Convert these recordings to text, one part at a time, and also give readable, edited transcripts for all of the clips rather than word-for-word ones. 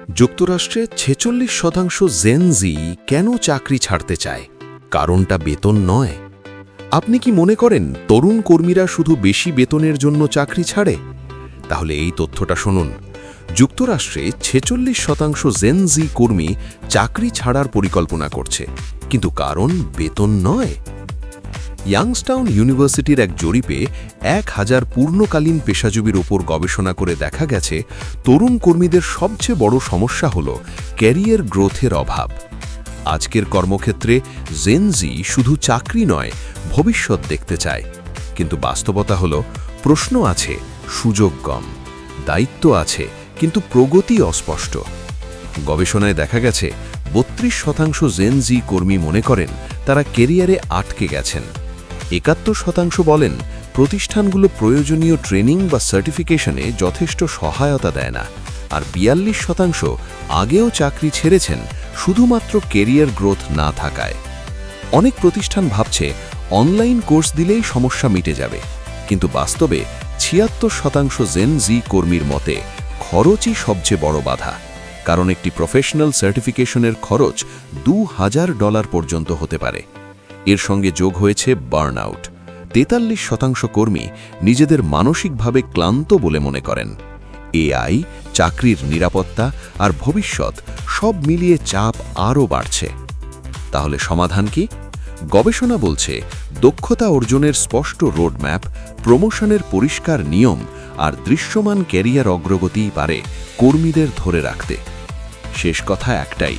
যুক্তরাষ্ট্রে ৪৬% জেন জি কেন চাকরি ছাড়তে চায়? কারণটা বেতন নয়। আপনি কি মনে করেন তরুণ কর্মীরা শুধু বেশি বেতনের জন্য চাকরি ছাড়ে? তাহলে এই তথ্যটা শুনুন। যুক্তরাষ্ট্রে ৪৬% জেন জি কর্মী চাকরি ছাড়ার পরিকল্পনা করছে, কিন্তু কারণ বেতন নয়। ইয়াংস্টাউন ইউনিভার্সিটির এক জরিপে ১,০০০ পূর্ণকালীন পেশাজীবীর ওপর গবেষণা করে দেখা গেছে, তরুণ কর্মীদের সবচেয়ে বড় সমস্যা হল ক্যারিয়ার গ্রোথের অভাব। আজকের কর্মক্ষেত্রে জেন জি শুধু চাকরি নয়, ভবিষ্যৎ দেখতে চায়। কিন্তু বাস্তবতা হল, প্রশ্ন আছে, সুযোগ কম, দায়িত্ব আছে, কিন্তু প্রগতি অস্পষ্ট। গবেষণায় দেখা গেছে ৩২% জেন জি কর্মী মনে করেন তারা ক্যারিয়ারে আটকে গেছেন। ৭১% বলেন প্রতিষ্ঠানগুলো প্রয়োজনীয় ট্রেনিং বা সার্টিফিকেশনে যথেষ্ট সহায়তা দেয় না। আর ৪২% আগেও চাকরি ছেড়েছেন শুধুমাত্র ক্যারিয়ার গ্রোথ না থাকায়। অনেক প্রতিষ্ঠান ভাবছে অনলাইন কোর্স দিলেই সমস্যা মিটে যাবে, কিন্তু বাস্তবে ৭৬% জেন জি কর্মীর মতে খরচই সবচেয়ে বড় বাধা। কারণ একটি প্রফেশনাল সার্টিফিকেশনের খরচ $২,০০০ পর্যন্ত হতে পারে। এর সঙ্গে যোগ হয়েছে বার্নআউট। ৪৩% কর্মী নিজেদের মানসিকভাবে ক্লান্ত বলে মনে করেন। এআই, চাকরির নিরাপত্তা আর ভবিষ্যৎ সব মিলিয়ে চাপ আরও বাড়ছে। তাহলে সমাধান কি? গবেষণা বলছে দক্ষতা অর্জনের স্পষ্ট রোডম্যাপ, প্রমোশনের পরিষ্কার নিয়ম আর দৃশ্যমান ক্যারিয়ার অগ্রগতিই পারে কর্মীদের ধরে রাখতে। শেষ কথা একটাই,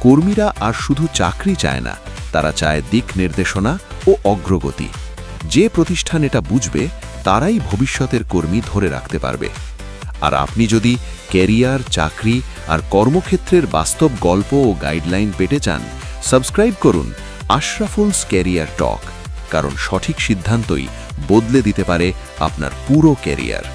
কর্মীরা আর শুধু চাকরি চায় না, তারা চায় দিক নির্দেশনা ও অগ্রগতি। যে প্রতিষ্ঠান এটা বুঝবে, তারাই ভবিষ্যতের কর্মী ধরে রাখতে পারবে। আর আপনি যদি ক্যারিয়ার, চাকরি আর কর্মক্ষেত্রের বাস্তব গল্প ও গাইডলাইন পেতে চান, সাবস্ক্রাইব করুন আশরাফুলস ক্যারিয়ার টক, কারণ সঠিক সিদ্ধান্তই বদলে দিতে পারে আপনার পুরো ক্যারিয়ার।